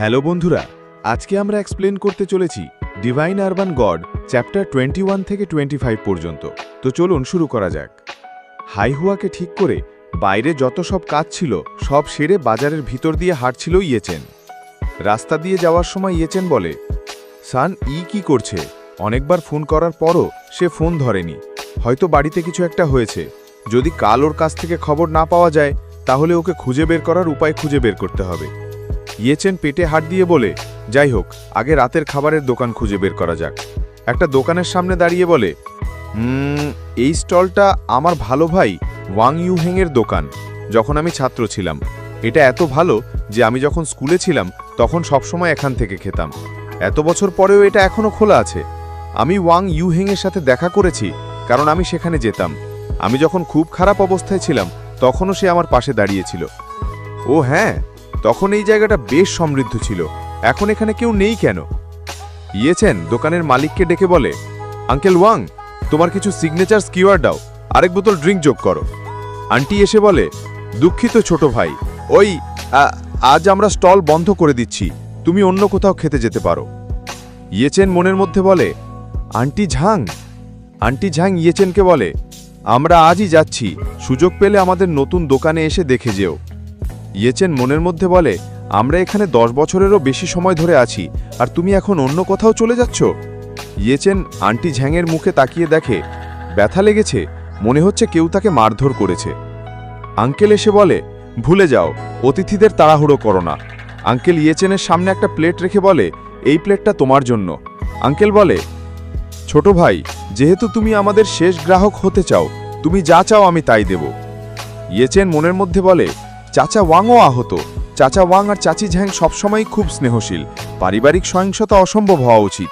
Hello বন্ধুরা, আজকে আমরা এক্সপ্লেন করতে চলেছি ডিভাইন আরবান গড চ্যাপ্টার 21 থেকে 25 পর্যন্ত। তো চলুন শুরু করা যাক। হাইহুয়াকে ঠিক করে বাইরে যত সব কাজ ছিল সব সেরে বাজারের ভিতর দিয়ে হাঁটছিল ইয়েচেন। রাস্তা দিয়ে যাওয়ার সময় ইয়েচেন বলে, সান কি করছে? অনেকবার ফোন করার পরও সে ফোন ধরেনি। হয়তো বাড়িতে কিছু একটা হয়েছে। যদি কাল ওর কাছ থেকে খবর না পাওয়া যায় তাহলে ওকে খুঁজে বের করার উপায় খুঁজে বের করতে হবে। ইয়েচেন পেটে হাত দিয়ে বলে, যাই হোক, আগে রাতের খাবারের দোকান খুঁজে বের করা যাক। একটা দোকানের সামনে দাঁড়িয়ে বলে, এই স্টলটা আমার ভালো ভাই ওয়াং ইউহেংয়ের দোকান। যখন আমি ছাত্র ছিলাম, এটা এত ভালো যে আমি যখন স্কুলে ছিলাম তখন সবসময় এখান থেকে খেতাম। এত বছর পরেও এটা এখনও খোলা আছে। আমি ওয়াং ইউহেংয়ের সাথে দেখা করেছি কারণ আমি সেখানে যেতাম। আমি যখন খুব খারাপ অবস্থায় ছিলাম তখনও সে আমার পাশে দাঁড়িয়েছিল। ও হ্যাঁ, তখন এই জায়গাটা বেশ সমৃদ্ধ ছিল। এখন এখানে কেউ নেই কেন? ইয়েচেন দোকানের মালিককে ডেকে বলে, আঙ্কেল ওয়াং, তোমার কিছু সিগনেচার স্কিওয়ার দাও, আরেক বোতল ড্রিঙ্ক যোগ করো। আন্টি এসে বলে, দুঃখিত ছোট ভাই, আজ আমরা স্টল বন্ধ করে দিচ্ছি, তুমি অন্য কোথাও খেতে যেতে পারো। ইয়েচেন মনের মধ্যে বলে, আন্টি ঝাং। আন্টি ঝাং ইয়েচেনকে বলে, আমরা আজই যাচ্ছি, সুযোগ পেলে আমাদের নতুন দোকানে এসে দেখে যেও। ইয়েচেন মনের মধ্যে বলে, আমরা এখানে 10 বছরেরও বেশি সময় ধরে আছি, আর তুমি এখন অন্য কোথাও চলে যাচ্ছ? ইয়েচেন আন্টি ঝ্যাংয়ের মুখে তাকিয়ে দেখে ব্যথা লেগেছে, মনে হচ্ছে কেউ তাকে মারধর করেছে। আঙ্কেল এসে বলে, ভুলে যাও, অতিথিদের তাড়াহুড়ো করো না। আঙ্কেল ইয়েচেনের সামনে একটা প্লেট রেখে বলে, এই প্লেটটা তোমার জন্য। আঙ্কেল বলে, ছোট ভাই, যেহেতু তুমি আমাদের শেষ গ্রাহক হতে চাও, তুমি যা চাও আমি তাই দেব। ইয়েচেন মনের মধ্যে বলে, চাচা ওয়াংও আহত। চাচা ওয়াং আর চাচি ঝ্যাং সবসময়ই খুব স্নেহশীল। পারিবারিক সহিংসতা অসম্ভব হওয়া উচিত।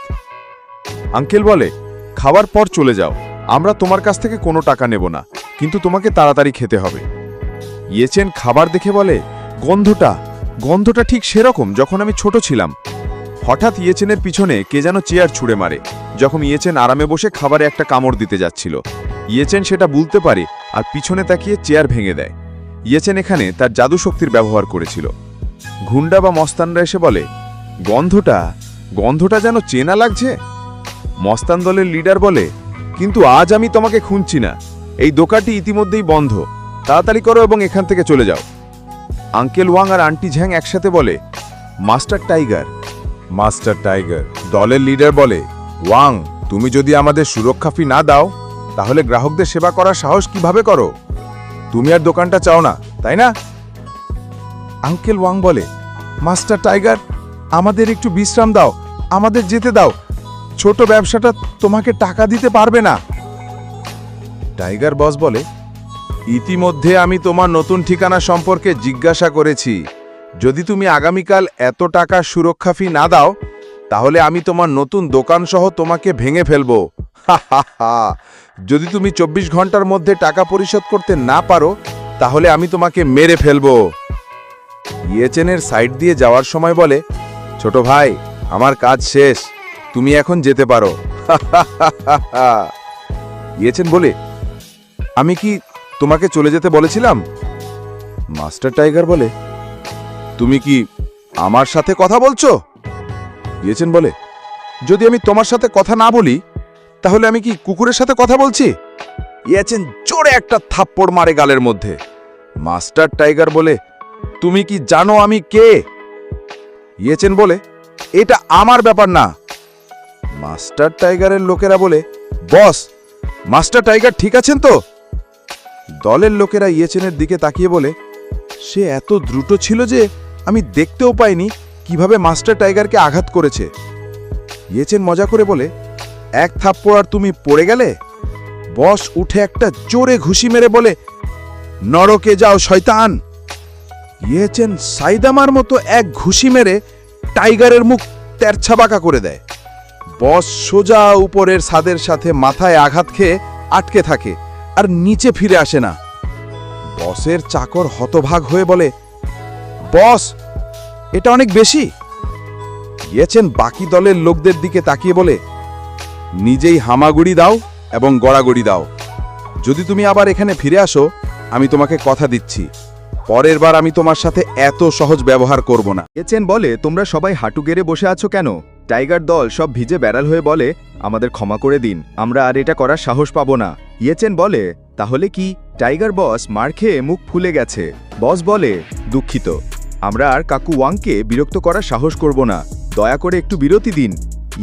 আঙ্কেল বলে, খাওয়ার পর চলে যাও, আমরা তোমার কাছ থেকে কোনো টাকা নেব না, কিন্তু তোমাকে তাড়াতাড়ি খেতে হবে। ইয়েচেন খাবার দেখে বলে, গন্ধটা ঠিক সেরকম যখন আমি ছোট ছিলাম। হঠাৎ ইয়েচেনের পিছনে কে যেন চেয়ার ছুঁড়ে মারে। যখন ইয়েচেন আরামে বসে খাবারে একটা কামড় দিতে যাচ্ছিল, ইয়েচেন সেটা বুঝতে পারে আর পিছনে তাকিয়ে চেয়ার ভেঙে দেয়। ইয়েচেন এখানে তার জাদু শক্তির ব্যবহার করেছিল। গুন্ডা বা মস্তানরা এসে বলে, গন্ধটা যেন চেনা লাগছে। মস্তান দলের লিডার বলে, কিন্তু আজ আমি তোমাকে খুঁজছি না, এই দোকানটি ইতিমধ্যেই বন্ধ, তাড়াতাড়ি করো এবং এখান থেকে চলে যাও। আঙ্কেল ওয়াং আর আন্টি ঝ্যাং একসাথে বলে, মাস্টার টাইগার। দলের লিডার বলে, ওয়াং, তুমি যদি আমাদের সুরক্ষা ফি না দাও তাহলে গ্রাহকদের সেবা করার সাহস কিভাবে করো? তুমি আর দোকানটা চাও না, তাই না? আঙ্কেল ওয়াং বলে, মাস্টার টাইগার, আমাদের একটু বিশ্রাম দাও, আমাদের যেতে দাও, ছোট ব্যবসাটা তোমাকে টাকা দিতে পারবে না। টাইগার বস বলে, ইতিমধ্যে আমি তোমার নতুন ঠিকানা সম্পর্কে জিজ্ঞাসা করেছি। যদি তুমি আগামীকাল এত টাকা সুরক্ষা ফি না দাও তাহলে আমি তোমার নতুন দোকান সহ তোমাকে ভেঙে ফেলবো। যদি তুমি 24 ঘন্টার মধ্যে টাকা পরিশোধ করতে না পারো তাহলে আমি তোমাকে মেরে ফেলবো। ইয়েচেনের সাইড দিয়ে যাওয়ার সময় বলে, ছোট ভাই, আমার কাজ শেষ, তুমি এখন যেতে পারো। ইয়েচেন বলে, আমি কি তোমাকে চলে যেতে বলেছিলাম? মাস্টার টাইগার বলে, তুমি কি আমার সাথে কথা বলছো? ইয়েচেন বলে, যদি আমি তোমার সাথে কথা না বলি তাহলে আমি কি কুকুরের সাথে কথা বলছি? ইয়েচেন জোরে একটা থাপ্পড় মারে গালের মধ্যে। মাস্টার টাইগার বলে, তুমি কি জানো আমি কে? ইয়েচেন বলে, এটা আমার ব্যাপার না। মাস্টার টাইগারের লোকেরা বলে, বস, মাস্টার টাইগার ঠিক আছেন তো? দলের লোকেরা ইয়েচেনের দিকে তাকিয়ে বলে, সে এত দ্রুত ছিল যে আমি দেখতেও পাইনি কিভাবে মাস্টার টাইগারকে আঘাত করেছে। ইয়েচেন মজা করে বলে, এক থাপ্পড় আর তুমি পড়ে গেলে? বস উঠে একটা জোরে ঘুষি মেরে বলে, নরকে যাও শয়তান। ইয়েচেন সাইদামার মতো এক ঘুষি মেরে টাইগারের মুখ তেরছা বাঁকা করে দেয়। বস সোজা উপরের ছাদের সাথে মাথায় আঘাত খেয়ে আটকে থাকে আর নিচে ফিরে আসে না। বসের চাকর হতভাগ হয়ে বলে, বস, এটা অনেক বেশি। ইয়েচেন বাকি দলের লোকদের দিকে তাকিয়ে বলে, নিজেই হামাগুড়ি দাও এবং গড়াগড়ি দাও। যদি তুমি আবার এখানে ফিরে আসো আমি তোমাকে কথা দিচ্ছি পরের বার আমি তোমার সাথে এত সহজ ব্যবহার করব না। ইয়েচেন বলে, তোমরা সবাই হাঁটু গেড়ে বসে আছো কেন? টাইগার দল সব ভিজে বেড়াল হয়ে বলে, আমাদের ক্ষমা করে দিন, আমরা আর এটা করার সাহস পাবো না। ইয়েচেন বলে, তাহলে কি? টাইগার বস মার খেয়ে মুখ ফুলে গেছে। বস বলে, দুঃখিত, আমরা আর কাকু ওয়াংকে বিরক্ত করার সাহস করব না, দয়া করে একটু বিরতি দিন।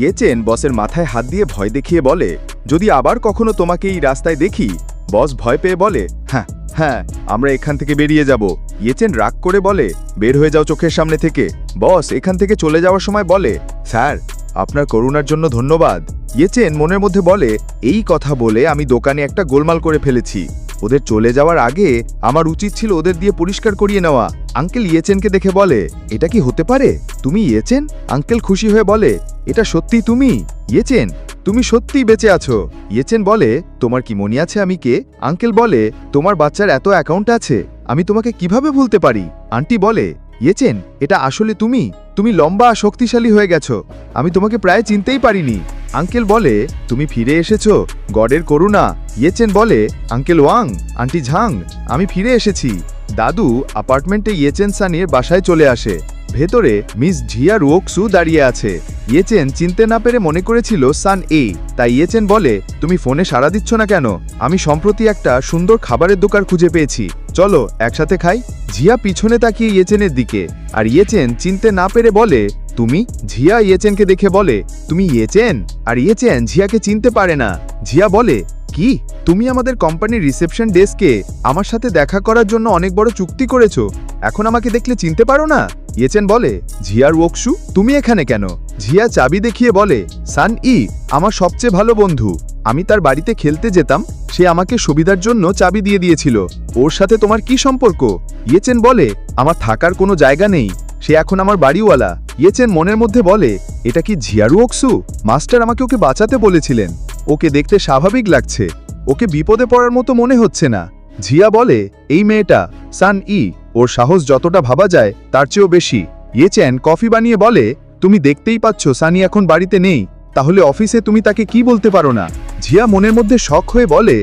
ইয়েচেন বসের মাথায় হাত দিয়ে ভয় দেখিয়ে বলে, যদি আবার কখনো তোমাকে এই রাস্তায় দেখি। বস ভয় পেয়ে বলে, হ্যাঁ হ্যাঁ, আমরা এখান থেকে বেরিয়ে যাব। ইয়েচেন রাগ করে বলে, বের হয়ে যাও চোখের সামনে থেকে। বস এখান থেকে চলে যাওয়ার সময় বলে, স্যার আপনার করুণার জন্য ধন্যবাদ। ইয়েচেন মনের মধ্যে বলে, এই কথা বলে আমি দোকানে একটা গোলমাল করে ফেলেছি। ওদের চলে যাওয়ার আগে আমার উচিত ছিল ওদের দিয়ে পরিষ্কার করিয়ে নেওয়া। আঙ্কেল ইয়েচেনকে দেখে বলে, এটা কি হতে পারে? তুমি ইয়েচেন? আঙ্কেল খুশি হয়ে বলে, এটা সত্যি তুমি? ইয়েচেন, তুমি সত্যিই বেঁচে আছো। ইয়েচেন বলে, তোমার কি মনে আছে আমি কে? আঙ্কেল বলে, তোমার বাচ্চার এত অ্যাকাউন্ট আছে, আমি তোমাকে কিভাবে ভুলতে পারি? আন্টি বলে, ইয়েচেন, এটা আসলে তুমি? তুমি লম্বা শক্তিশালী হয়ে গেছো, আমি তোমাকে প্রায় চিনতেই পারিনি। আঙ্কেল বলে, তুমি ফিরে এসেছো, গডের করুণা। ইয়েচেন বলে, আঙ্কেল ওয়াং, আন্টি ঝাং, আমি ফিরে এসেছি। দাদু অ্যাপার্টমেন্টে ইয়েচেন সানির বাসায় চলে আসে। ভেতরে মিস ঝিয়া রুওকসু দাঁড়িয়ে আছে। ইয়েচেন চিনতে না পেরে মনে করেছিল সান এ। তাই ইয়েচেন বলে, তুমি ফোনে সাড়া দিচ্ছ না কেন? আমি সম্প্রতি একটা সুন্দর খাবারের দোকান খুঁজে পেয়েছি, চলো একসাথে খাই। ঝিয়া পিছনে তাকিয়ে ইয়েচেনের দিকে, আর ইয়েচেন চিনতে না পেরে বলে, তুমি? ঝিয়া ইয়েচেনকে দেখে বলে, তুমি ইয়েচেন? আর ইয়েচেন ঝিয়াকে চিনতে পারে না। ঝিয়া বলে, কি তুমি আমাদের কোম্পানির রিসেপশন ডেস্কে আমার সাথে দেখা করার জন্য অনেক বড় চুক্তি করেছো, এখন আমাকে দেখলে চিনতে পারো না? ইয়েচেন বলে, ঝিয়া রুওকসু, তুমি এখানে কেন? ঝিয়া চাবি দেখিয়ে বলে, সান ই আমার সবচেয়ে ভালো বন্ধু, আমি তার বাড়িতে খেলতে যেতাম, সে আমাকে সুবিধার জন্য চাবি দিয়ে দিয়েছিল। ওর সাথে তোমার কি সম্পর্ক? ইয়েচেন বলে, আমার থাকার কোনো জায়গা নেই, সে এখন আমার বাড়িওয়ালা। ইয়েচেন মনের মধ্যে বলে, এটা কি ঝিয়া রুওকসু? মাস্টার আমাকে ওকে বাঁচাতে বলেছিলেন, ওকে দেখতে স্বাভাবিক লাগছে, ওকে বিপদে পড়ার মতো মনে হচ্ছে না। ঝিয়া বলে, এই মেয়েটা সান ই, ওর সাহস যতটা ভাবা যায় তার চেয়েও বেশি। ইয়েচেন কফি বানিয়ে বলে, তুমি দেখতেই পাচ্ছ সানি এখন বাড়িতে নেই, তাহলে অফিসে তুমি তাকে কি বলতে পারো না? ঝিয়া মনের মধ্যে শখ হয়ে বলে,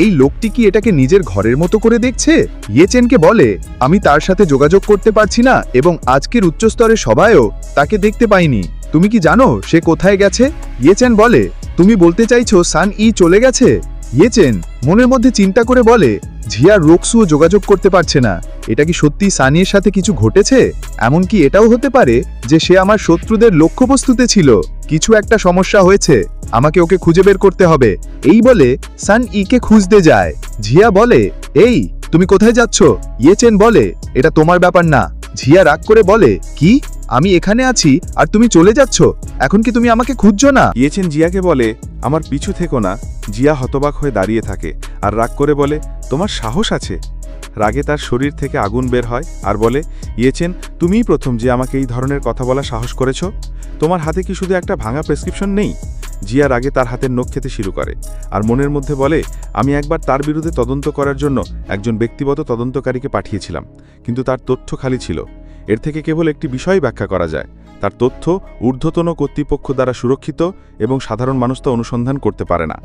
এই লোকটি কি এটাকে নিজের ঘরের মতো করে দেখছে? ইয়েচেনকে বলে, আমি তার সাথে যোগাযোগ করতে পারছি না এবং আজকের উচ্চস্তরের সভায়ও তাকে দেখতে পাইনি, তুমি কি জানো সে কোথায় গেছে? ইয়েচেন বলে, তুমি বলতে চাইছো সান ই চলে গেছে? ইয়েচেন মনের মধ্যে চিন্তা করে বলে, ঝিয়া রুওকসুও যোগাযোগ করতে পারছে না, এটা কি সত্যি সানির সাথে কিছু ঘটেছে? এমনকি এটাও হতে পারে যে সে আমার শত্রুদের লক্ষ্যবস্তুতে ছিল, কিছু একটা সমস্যা হয়েছে, আমাকে ওকে খুঁজে বের করতে হবে। এই বলে সান ইকে খুঁজতে যায়। ঝিয়া বলে, এই তুমি কোথায় যাচ্ছ? ইয়েচেন বলে, এটা তোমার ব্যাপার না। ঝিয়া রাগ করে বলে, কি? আমি এখানে আছি আর তুমি চলে যাচ্ছ, এখন কি তুমি আমাকে খুঁজছো না? ইয়েচেন জিয়াকে বলে, আমার পিছু থেকো না। জিয়া হতবাক হয়ে দাঁড়িয়ে থাকে আর রাগ করে বলে, তোমার সাহস আছে? রাগে তার শরীর থেকে আগুন বের হয় আর বলে, ইয়েচেন, তুমিই প্রথম যে আমাকে এই ধরনের কথা বলা সাহস করেছ। তোমার হাতে কি শুধু একটা ভাঙা প্রেসক্রিপশন নেই? জিয়া রাগে তার হাতের নখ খেতে শুরু করে আর মনের মধ্যে বলে, আমি একবার তার বিরুদ্ধে তদন্ত করার জন্য একজন ব্যক্তিগত তদন্তকারীকে পাঠিয়েছিলাম, কিন্তু তার তথ্য খালি ছিল। এর থেকে কেবল একটি বিষয় ব্যাখ্যা করা যায়, তার তথ্য ঊর্ধ্বতন কর্তৃপক্ষ দ্বারা সুরক্ষিত এবং সাধারণ মানুষ তা অনুসন্ধান করতে পারে না।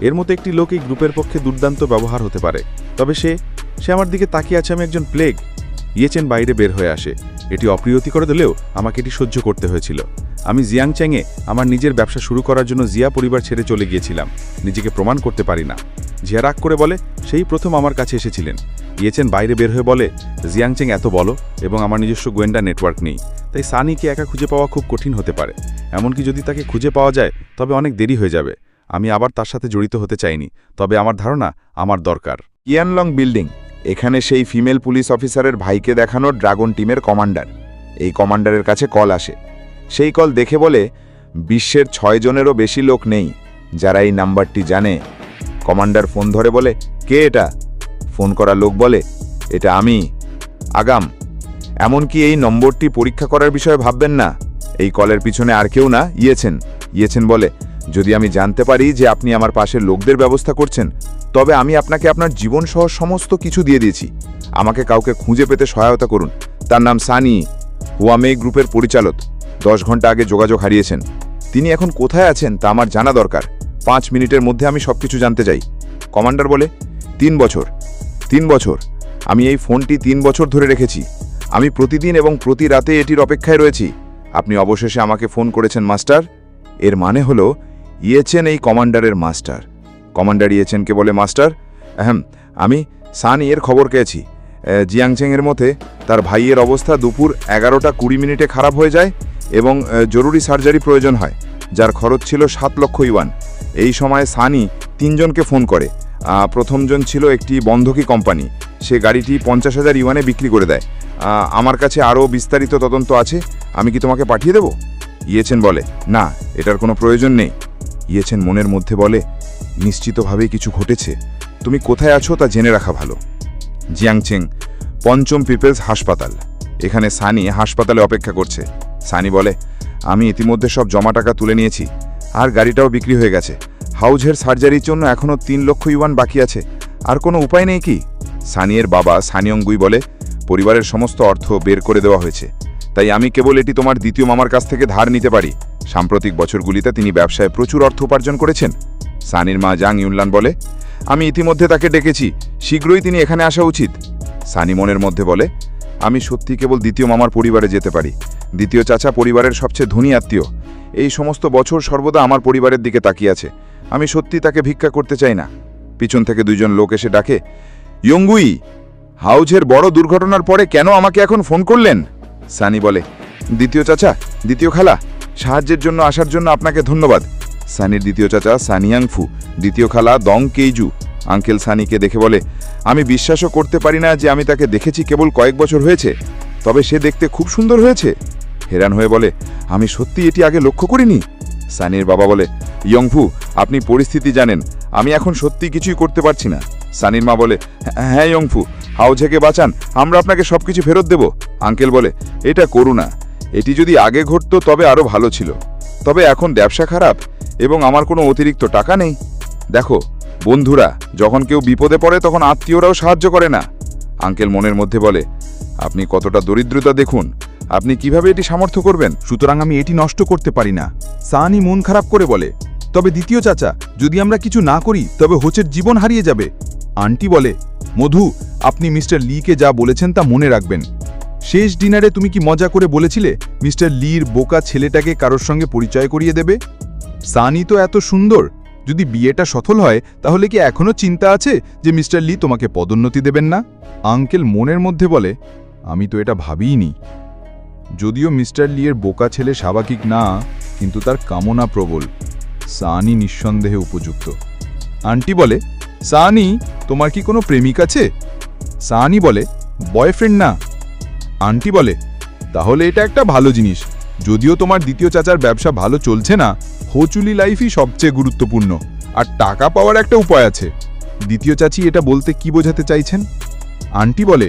এর মতো একটি লোক এই গ্রুপের পক্ষে দুর্দান্ত ব্যবহার হতে পারে, তবে সে আমার দিকে তাকিয়ে আছে, আমি একজন প্লেগ। ইয়েচেন বাইরে বের হয়ে আসে। এটি অপ্রিয়তিকর দিলেও আমাকে এটি সহ্য করতে হয়েছিল। আমি জিয়াংচ্যাংয়ে আমার নিজের ব্যবসা শুরু করার জন্য জিয়া পরিবার ছেড়ে চলে গিয়েছিলাম, নিজেকে প্রমাণ করতে পারি না। জিয়া রাগ করে বলে, সেই প্রথম আমার কাছে এসেছিলেন। ইয়েচেন বাইরে বের হয়ে বলে, জিয়াংচ্যাং এত বলো এবং আমার নিজস্ব গোয়েন্দা নেটওয়ার্ক নেই, তাই সানিকে একা খুঁজে পাওয়া খুব কঠিন হতে পারে। এমনকি যদি তাকে খুঁজে পাওয়া যায় তবে অনেক দেরি হয়ে যাবে। আমি আবার তার সাথে জড়িত হতে চাইনি, তবে আমার ধারণা আমার দরকার। ইয়ানলং বিল্ডিং, এখানে সেই ফিমেল পুলিশ অফিসারের ভাইকে দেখানো ড্রাগন টিমের কমান্ডার। এই কমান্ডারের কাছে কল আসে। সেই কল দেখে বলে, বিশ্বের 6 জনেরও বেশি লোক নেই যারা এই নাম্বারটি জানে। কমান্ডার ফোন ধরে বলে, কে এটা? ফোন করা লোক বলে, এটা আমি, আগাম। এমনকি এই নম্বরটি পরীক্ষা করার বিষয়ে ভাববেন না, এই কলের পিছনে আর কেউ না, ইয়েচেন। ইয়েচেন বলে, যদি আমি জানতে পারি যে আপনি আমার পাশের লোকদের ব্যবস্থা করছেন, তবে আমি আপনাকে আপনার জীবন সহ সমস্ত কিছু দিয়ে দিয়েছি। আমাকে কাউকে খুঁজে পেতে সহায়তা করুন। তার নাম সানি, হুয়ামেই গ্রুপের পরিচালক। 10 ঘন্টা আগে যোগাযোগ হারিয়েছেন। তিনি এখন কোথায় আছেন তা আমার জানা দরকার। 5 মিনিটের মধ্যে আমি সবকিছু জানতে চাই। কমান্ডার বলে, 3 বছর। আমি এই ফোনটি 3 বছর ধরে রেখেছি। আমি প্রতিদিন এবং প্রতি রাতে এটির অপেক্ষায় রয়েছি। আপনি অবশেষে আমাকে ফোন করেছেন মাস্টার। এর মানে হলো ইয়েচেন এই কমান্ডারের মাস্টার। কমান্ডার ইয়েচেনকে বলে, মাস্টার, আমি সানি এর খবর পেয়েছি। জিয়াংচেংয়ের মতে তার ভাইয়ের অবস্থা দুপুর 11:20 খারাপ হয়ে যায় এবং জরুরি সার্জারি প্রয়োজন হয়, যার খরচ ছিল 7 লক্ষ ইউয়ান। এই সময় সানি 3 জনকে ফোন করে। প্রথমজন ছিল একটি বন্ধকি কোম্পানি। সে গাড়িটি 50,000 ইউয়ানে বিক্রি করে দেয়। আমার কাছে আরও বিস্তারিত তদন্ত আছে, আমি কি তোমাকে পাঠিয়ে দেব? ইয়েচেন বলে, না, এটার কোনো প্রয়োজন নেই। ইয়েচেন মনের মধ্যে বলে, নিশ্চিতভাবেই কিছু ঘটেছে। তুমি কোথায় আছো তা জেনে রাখা ভালো। জিয়াংচেং, পঞ্চম পিপলস হাসপাতাল। এখানে সানি হাসপাতালে অপেক্ষা করছে। সানি বলে, আমি ইতিমধ্যে সব জমা টাকা তুলে নিয়েছি, আর গাড়িটাও বিক্রি হয়ে গেছে। হাউজের সার্জারির জন্য এখনও 3 লক্ষ ইউয়ান বাকি আছে। আর কোনো উপায় নেই কি? সানিয়ের বাবা সানিয়ংগুই বলে, পরিবারের সমস্ত অর্থ বের করে দেওয়া হয়েছে, তাই আমি কেবল এটি তোমার দ্বিতীয় মামার কাছ থেকে ধার নিতে পারি। সাম্প্রতিক বছরগুলিতে তিনি ব্যবসায় প্রচুর অর্থ উপার্জন করেছেন। সানির মা জাং ইউনলান বলে, আমি ইতিমধ্যে তাকে ডেকেছি, শীঘ্রই তিনি এখানে আসা উচিত। সানি মনের মধ্যে বলে, আমি সত্যি কেবল দ্বিতীয় মামার পরিবারে যেতে পারি। দ্বিতীয় চাচা পরিবারের সবচেয়ে ধনী আত্মীয়। এই সমস্ত বছর সর্বদা আমার পরিবারের দিকে তাকিয়ে আছে। আমি সত্যি তাকে ভিক্ষা করতে চাই না। পিছন থেকে 2 জন লোক এসে ডাকে, ইয়ংগুই, হাউজের বড় দুর্ঘটনার পরে কেন আমাকে এখন ফোন করলেন? সানি বলে, দ্বিতীয় চাচা, দ্বিতীয় খালা, সাহায্যের জন্য আসার জন্য আপনাকে ধন্যবাদ। সানির দ্বিতীয় চাচা সানিয়াংফু, দ্বিতীয় খালা দং কেইজু আঙ্কেল সানিকে দেখে বলে, আমি বিশ্বাসও করতে পারি না যে আমি তাকে দেখেছি কেবল কয়েক বছর হয়েছে, তবে সে দেখতে খুব সুন্দর হয়েছে। হেরান হয়ে বলে, আমি সত্যি এটি আগে লক্ষ্য করিনি। সানির বাবা বলে, ইয়ংফু, আপনি পরিস্থিতি জানেন, আমি এখন সত্যি কিছুই করতে পারছি না। সানির মা বলে, হ্যাঁ ইয়ংফু, হাউজেকে বাঁচান, আমরা আপনাকে সবকিছু ফেরত দেব। আঙ্কেল বলে, এটা করু না, এটি যদি আগে ঘটতো তবে আরও ভালো ছিল, তবে এখন ব্যবসা খারাপ এবং আমার কোনো অতিরিক্ত টাকা নেই। দেখো বন্ধুরা, যখন কেউ বিপদে পড়ে তখন আত্মীয়রাও সাহায্য করে না। আঙ্কেল মনের মধ্যে বলে, আপনি কতটা দরিদ্রতা দেখুন, আপনি কিভাবে এটি সামর্থ্য করবেন? সুতরাং আমি এটি নষ্ট করতে পারি না। সানি মন খারাপ করে বলে, তবে দ্বিতীয় চাচা, যদি আমরা কিছু না করি তবে হোচের জীবন হারিয়ে যাবে। আন্টি বলে, মধু, আপনি মিস্টার লিকে যা বলেছেন তা মনে রাখবেন। শেষ ডিনারে তুমি কি মজা করে বলেছিলে মিস্টার লির বোকা ছেলেটাকে কারোর সঙ্গে পরিচয় করিয়ে দেবে? সানি তো এত সুন্দর, যদি বিয়েটা সফল হয় তাহলে কি এখনো চিন্তা আছে যে মিস্টার লি তোমাকে পদোন্নতি দেবেন না? আঙ্কেল মনের মধ্যে বলে, আমি তো এটা ভাবিইনি। যদিও মিস্টার লিয়ের বোকা ছেলে স্বাভাবিক না, কিন্তু তার কামনা প্রবল। সানি নিঃসন্দেহে উপযুক্ত। আন্টি বলে, সানি, তোমার কি কোনো প্রেমিক আছে? সানি বলে, বয়ফ্রেন্ড না। আন্টি বলে, তাহলে এটা একটা ভালো জিনিস। যদিও তোমার দ্বিতীয় চাচার ব্যবসা ভালো চলছে না, হোচুলি লাইফই সবচেয়ে গুরুত্বপূর্ণ, আর টাকা পাওয়ার একটা উপায় আছে। দ্বিতীয় চাচি এটা বলতে কি বোঝাতে চাইছেন? আন্টি বলে,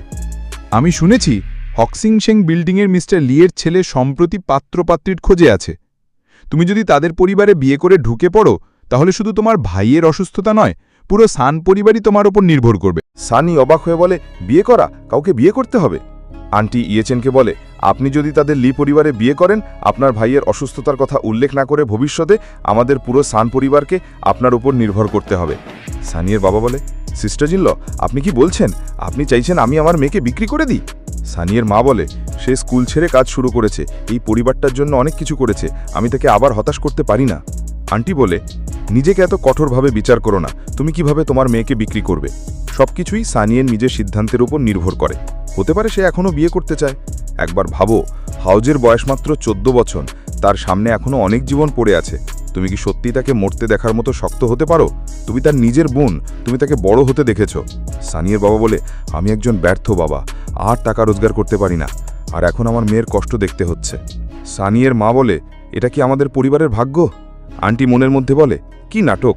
আমি শুনেছি হক্সিংশেং বিল্ডিংয়ের মিস্টার লিয়ের ছেলে সম্প্রতি পাত্রপাত্রীর খোঁজে আছে। তুমি যদি তাদের পরিবারে বিয়ে করে ঢুকে পড়ো তাহলে শুধু তোমার ভাইয়ের অসুস্থতা নয়, পুরো সান পরিবারই তোমার ওপর নির্ভর করবে। সানি অবাক হয়ে বলে, বিয়ে করা? কাউকে বিয়ে করতে হবে? আন্টি ইয়েচেনকে বলে, আপনি যদি তাদের লি পরিবারে বিয়ে করেন, আপনার ভাইয়ের অসুস্থতার কথা উল্লেখ না করে ভবিষ্যতে আমাদের পুরো সান পরিবারকে আপনার উপর নির্ভর করতে হবে। সানিয়ের বাবা বলে, সিস্টার জিল্ল, আপনি কি বলছেন? আপনি চাইছেন আমি আমার মেয়েকে বিক্রি করে দিই? সানিয়ের মা বলে, সে স্কুল ছেড়ে কাজ শুরু করেছে, এই পরিবারটার জন্য অনেক কিছু করেছে, আমি তাকে আবার হতাশ করতে পারি না। আন্টি বলে, নিজেকে এত কঠোরভাবে বিচার করো না, তুমি কিভাবে তোমার মেয়েকে বিক্রি করবে? সবকিছুই সানিয়ের নিজের সিদ্ধান্তের উপর নির্ভর করে। হতে পারে সে এখনও বিয়ে করতে চায়। একবার ভাবো, হাউজের বয়স মাত্র 14 বছর, তার সামনে এখনও অনেক জীবন পড়ে আছে। তুমি কি সত্যি তাকে মরতে দেখার মতো শক্ত হতে পারো? তুমি তার নিজের বোন, তুমি তাকে বড় হতে দেখেছ। সানিয়ের বাবা বলে, আমি একজন ব্যর্থ বাবা, আর টাকা রোজগার করতে পারি না, আর এখন আমার মেয়ের কষ্ট দেখতে হচ্ছে। সানিয়ের মা বলে, এটা কি আমাদের পরিবারের ভাগ্য? আন্টি মনের মধ্যে বলে, কি নাটক।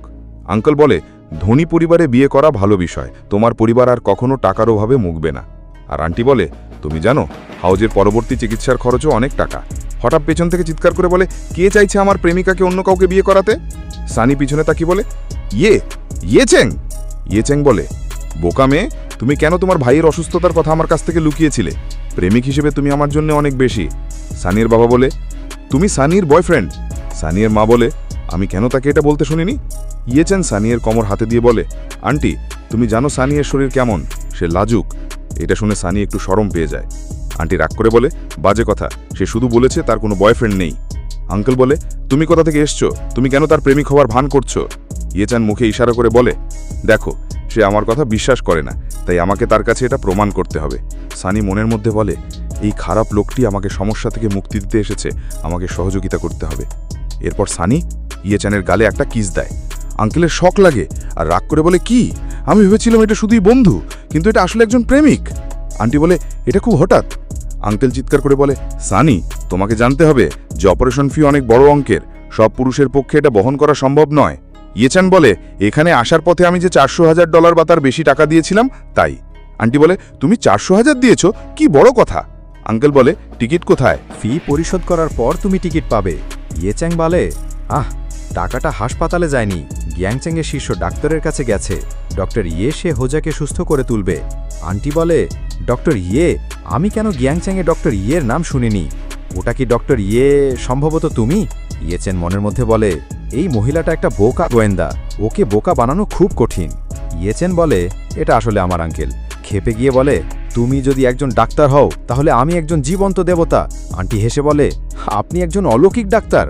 আঙ্কেল বলে, ধনী পরিবারে বিয়ে করা ভালো বিষয়, তোমার পরিবার আর কখনো টাকার অভাবে মুখবে না। আর আন্টি বলে, তুমি জানো হাউজের পরবর্তী চিকিৎসার খরচও অনেক টাকা। হঠাৎ পেছন থেকে চিৎকার করে বলে, কে চাইছে আমার প্রেমিকাকে অন্য কাউকে বিয়ে করাতে? সানি পিছনে তাকি বলে, ইয়েচেং। ইয়েচেং বলে, বোকা মেয়ে, তুমি কেন তোমার ভাইয়ের অসুস্থতার কথা আমার কাছ থেকে লুকিয়েছিলে? প্রেমিক হিসেবে তুমি আমার জন্য অনেক বেশি। সানির বাবা বলে, তুমি সানির বয়ফ্রেন্ড। সানিয়ের মা বলে, আমি কেন তাকে এটা বলতে শুনিনি? ইয়েচেন সানিয়ের কোমর হাতে দিয়ে বলে, আন্টি, তুমি জানো সানিয়ের শরীর কেমন? সে লাজুক, এটা শুনে সানি একটু শরম পেয়ে যায়। আন্টি রাগ করে বলে, বাজে কথা, সে শুধু বলেছে তার কোনো বয়ফ্রেন্ড নেই। আঙ্কেল বলে, তুমি কোথা থেকে এসছো? তুমি কেন তার প্রেমিক হওয়ার ভান করছো? ইয়েচান মুখে ইশারা করে বলে, দেখো, সে আমার কথা বিশ্বাস করে না, তাই আমাকে তার কাছে এটা প্রমাণ করতে হবে। সানি মনের মধ্যে বলে, এই খারাপ লোকটি আমাকে সমস্যা থেকে মুক্তি দিতে এসেছে, আমাকে সহযোগিতা করতে হবে। এরপর সানি ইয়েচানের গালে একটা কিস দেয়। আঙ্কেলের শক লাগে আর রাগ করে বলে, কি? আমি ভেবেছিলাম এটা শুধুই বন্ধু, কিন্তু এটা আসলে একজন প্রেমিক। আন্টি বলে, এটা খুব হঠাৎ। আঙ্কেল চিৎকার করে বলে, সানি, তোমাকে জানতে হবে যে অপারেশন ফি অনেক বড় অঙ্কের, সব পুরুষের পক্ষে এটা বহন করা সম্ভব নয়। ইয়েচান বলে, এখানে আসার পথে আমি যে $400,000 বা তার বেশি টাকা দিয়েছিলাম তাই। আন্টি বলে, তুমি $400,000 দিয়েছো? কি বড় কথা। আঙ্কেল বলে, টিকিট কোথায়? ফি পরিশোধ করার পর তুমি টিকিট পাবে। ইয়েচ্যাং বলে, টাকাটা হাসপাতালে যায়নি, গিয়াংচ্যাংয়ের শীর্ষ ডাক্তারের কাছে গেছে। ডক্টর ইয়ে সে হোজাকে সুস্থ করে তুলবে। আন্টি বলে, ডক্টর ইয়ে? আমি কেন গিয়াংচ্যাংয়ে ডক্টর ইয়ের নাম শুনিনি? ওটা কি ডক্টর ইয়ে সম্ভবত তুমি? ইয়েচেন মনের মধ্যে বলে, এই মহিলাটা একটা বোকা গোয়েন্দা, ওকে বোকা বানানো খুব কঠিন। ইয়েচেন বলে, এটা আসলে আমার আঙ্কেল। খেপে গিয়ে বলে, তুমি যদি একজন ডাক্তার হও তাহলে আমি একজন জীবন্ত দেবতা। আন্টি হেসে বলে, আপনি একজন অলৌকিক ডাক্তার।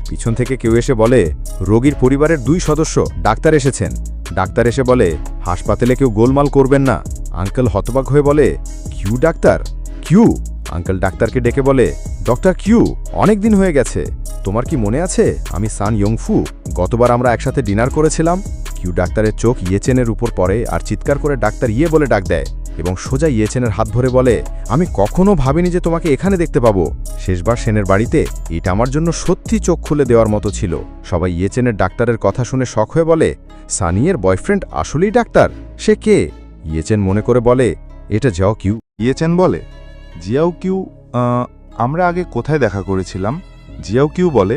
পিছন থেকে কেউ এসে বলে, রোগীর পরিবারের 2 সদস্য ডাক্তার এসেছেন। ডাক্তার এসে বলে, হাসপাতালে কেউ গোলমাল করবেন না। আঙ্কেল হতবাক হয়ে বলে, কিউ ডাক্তার? কিউ? আঙ্কেল ডাক্তারকে ডেকে বলে, ডক্টর কিউ, অনেক দিন হয়ে গেছে, তোমার কি মনে আছে আমি সান ইয়ংফু? গতবার আমরা একসাথে ডিনার করেছিলাম। কিউ ডাক্তারের চোখ ইয়েচেনের উপর পড়ে আর চিৎকার করে ডাক্তার ইয়ে বলে ডাক দেয় এবং সোজা ইয়েচেনের হাত ধরে বলে, আমি কখনো ভাবিনি যে তোমাকে এখানে দেখতে পাবো। শেষবার সেনের বাড়িতে এটা আমার জন্য সত্যি চোখ খুলে দেওয়ার মতো ছিল। সবাই ইয়েচেনের ডাক্তারের কথা শুনে শখ হয়ে বলে, সানিয়ের বয়ফ্রেন্ড আসলেই ডাক্তার? সে কে? ইয়েচেন মনে করে বলে, এটা যাও কিউ। ইয়েচেন বলে, জিয়াও কিউ, আমরা আগে কোথায় দেখা করেছিলাম? জিয়াও কিউ বলে,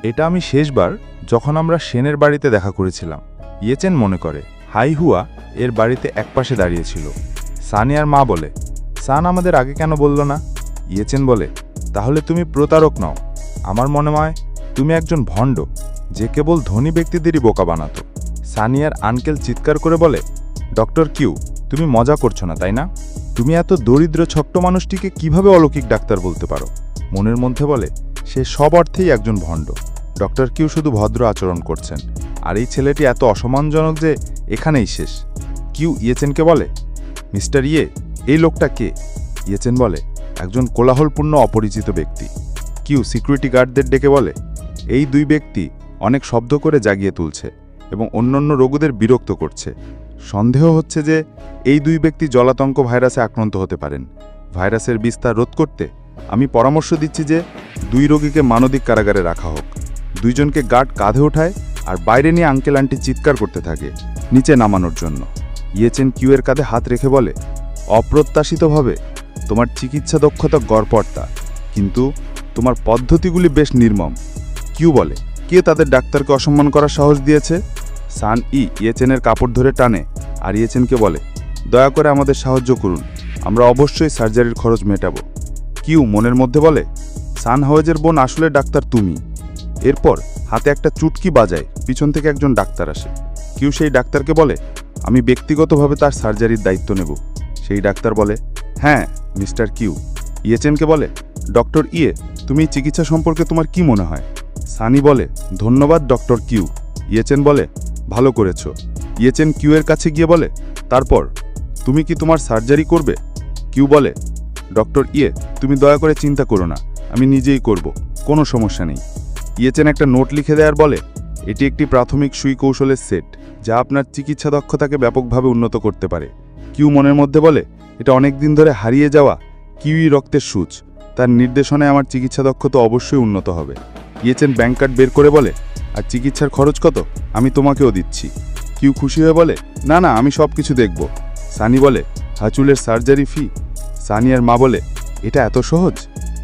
এটা আমি শেষবার যখন আমরা সেনের বাড়িতে দেখা করেছিলাম। ইয়েচেন মনে করে হাইহুয়া এর বাড়িতে একপাশে দাঁড়িয়েছিল। সানিয়ার মা বলে, সান আমাদের আগে কেন বলল না? ইয়েচেন বলে, তাহলে তুমি প্রতারক নও। আমার মনে হয় তুমি একজন ভণ্ড যে কেবল ধনী ব্যক্তিদেরই বোকা বানাতো। সানিয়ার আঙ্কেল চিৎকার করে বলে, ডক্টর কিউ, তুমি মজা করছো না তাই না? তুমি এত দরিদ্র ছোট্ট মানুষটিকে কিভাবে অলৌকিক ডাক্তার বলতে পারো? মনের মধ্যে বলে, সে সব অর্থেই একজন ভণ্ড। ডক্টর কিউ শুধু ভদ্র আচরণ করছেন, আর এই ছেলেটি এত অসম্মানজনক যে এখানেই শেষ। কিউ ইয়েচেনকে বলে, মিস্টার ইয়ে, এই লোকটা কে? ইয়েচেন বলে, একজন কোলাহলপূর্ণ অপরিচিত ব্যক্তি। কিউ সিকিউরিটি গার্ডদের ডেকে বলে, এই 2 ব্যক্তি অনেক শব্দ করে জাগিয়ে তুলছে এবং অন্যান্য রোগীদের বিরক্ত করছে। সন্দেহ হচ্ছে যে এই 2 ব্যক্তি জলাতঙ্ক ভাইরাসে আক্রান্ত হতে পারেন। ভাইরাসের বিস্তার রোধ করতে আমি পরামর্শ দিচ্ছি যে 2 রোগীকে মানবিক কারাগারে রাখা হোক। 2 জনকে গার্ড কাঁধে ওঠায় আর বাইরে নিয়ে আঙ্কেল আন্টি চিৎকার করতে থাকে নিচে নামানোর জন্য। ইয়েচেন কিউয়ের কাঁধে হাত রেখে বলে, অপ্রত্যাশিতভাবে তোমার চিকিৎসা দক্ষতা গড়পড়তা, কিন্তু তোমার পদ্ধতিগুলি বেশ নির্মম। কিউ বলে, কে তাদের ডাক্তারকে অসম্মান করার সাহস দিয়েছে? সান ইয়েচেনের কাপড় ধরে টানে আর ইয়েচেনকে বলে, দয়া করে আমাদের সাহায্য করুন, আমরা অবশ্যই সার্জারির খরচ মেটাবো। কিউ মনের মধ্যে বলে, সান হাওয়েজের বোন আসলে ডাক্তার তুমি। এরপর হাতে একটা চুটকি বাজায়, পিছন থেকে একজন ডাক্তার আসে। কিউ সেই ডাক্তারকে বলে, আমি ব্যক্তিগতভাবে তার সার্জারির দায়িত্ব নেব। সেই ডাক্তার বলে, হ্যাঁ মিস্টার কিউ। ইয়েচেনকে বলে, ডক্টর ইয়ে, তুমি চিকিৎসা সম্পর্কে তোমার কি মনে হয়? সানি বলে, ধন্যবাদ ডক্টর কিউ। ইয়েচেন বলে, ভালো করেছো। ইয়েচেন কিউয়ের কাছে গিয়ে বলে, তারপর তুমি কি তোমার সার্জারি করবে? কিউ বলে, ডক্টর ইয়ে, তুমি দয়া করে চিন্তা করো না, আমি নিজেই করব, কোনো সমস্যা নেই। ইয়েচেন একটা নোট লিখে দেয়ার বলে, এটি একটি প্রাথমিক সুই-কৌশলের সেট যা আপনার চিকিৎসা দক্ষতাকে ব্যাপকভাবে উন্নত করতে পারে। কিউ মনের মধ্যে বলে, এটা অনেক দিন ধরে হারিয়ে যাওয়া কিউই রক্তের সূচ, তার নির্দেশনায় আমার চিকিৎসা দক্ষতা অবশ্যই উন্নত হবে। ইয়েচেন ব্যাংক কার্ড বের করে বলে, আর চিকিৎসার খরচ কত? আমি তোমাকেও দিচ্ছি। কিউ খুশি হয়ে বলে, না না, আমি সব কিছু দেখব। সানি বলে, হাচুলের সার্জারি ফি? সানিয়ার মা বলে, এটা এত সহজ?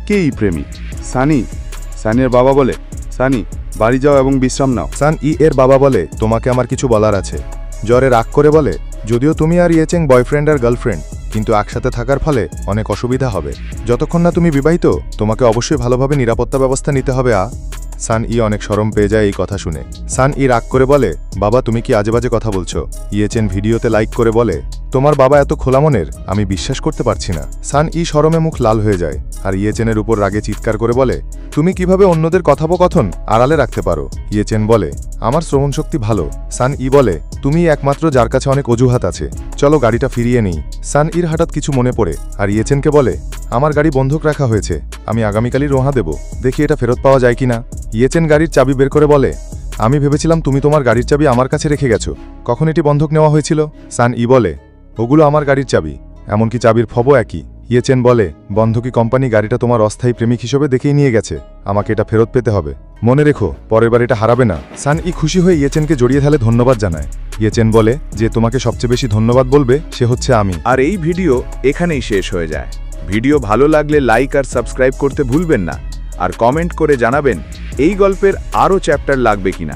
কে এই প্রেমিক? সানিয়ার বাবা বলে, সানি, বাড়ি যাও এবং বিশ্রাম নাও। সান এর বাবা বলে, তোমাকে আমার কিছু বলার আছে। জ্বরে রাগ করে বলে, যদিও তুমি আর ইয়েচেং বয়ফ্রেন্ড আর গার্লফ্রেন্ড, কিন্তু একসাথে থাকার ফলে অনেক অসুবিধা হবে। যতক্ষণ না তুমি বিবাহিত, তোমাকে অবশ্যই ভালোভাবে নিরাপত্তা ব্যবস্থা নিতে হবে। সান ই অনেক শরম পেয়ে যায় এই কথা শুনে। সান ই রাগ করে বলে, বাবা তুমি কি আজে বাজে কথা বলছো? ইয়েচেন ভিডিওতে লাইক করে বলে, তোমার বাবা এত খোলা মনের, আমি বিশ্বাস করতে পারছি না। সান ই শরমে মুখ লাল হয়ে যায় আর ইয়েচেনের উপর রাগে চিৎকার করে বলে, তুমি কিভাবে অন্যদের কথোপকথন আড়ালে রাখতে পারো? ইয়েচেন বলে, আমার শ্রবণ শক্তি ভালো। সান ই বলে, তুমি একমাত্র যার কাছে অনেক অজুহাত আছে, চলো গাড়িটা ফিরিয়ে নেই। সান ইর হঠাৎ কিছু মনে পড়ে আর ইয়েচেনকে বলে, আমার গাড়ি বন্ধক রাখা হয়েছে, আমি আগামীকালই রোহা দেব, দেখি এটা ফেরত পাওয়া যায় কিনা। ইয়েচেন গাড়ির চাবি বের করে বলে, আমি ভেবেছিলাম তুমি তোমার গাড়ির চাবি আমার কাছে রেখে গেছো, কখন এটি বন্ধক নেওয়া হয়েছিল? সান ই বলে, ওগুলো আমার গাড়ির চাবি, এমনকি চাবির ফবও একই। ইয়েচেন বলে, বন্ধকি কোম্পানি গাড়িটা তোমার অস্থায়ী প্রেমিক হিসেবে দেখেই নিয়ে গেছে, আমাকে এটা ফেরত পেতে হবে, মনে রেখো পরের বার এটা হারাবে না। সান ই খুশি হয়ে ইয়েচেনকে জড়িয়ে ধরে ধন্যবাদ জানায়। ইয়েচেন বলে, যে তোমাকে সবচেয়ে বেশি ধন্যবাদ বলবে সে হচ্ছে আমি। আর এই ভিডিও এখানেই শেষ হয়ে যায়। ভিডিও ভালো লাগলে লাইক আর সাবস্ক্রাইব করতে ভুলবেন না, আর কমেন্ট করে জানাবেন এই গল্পের আরও চ্যাপ্টার লাগবে কিনা।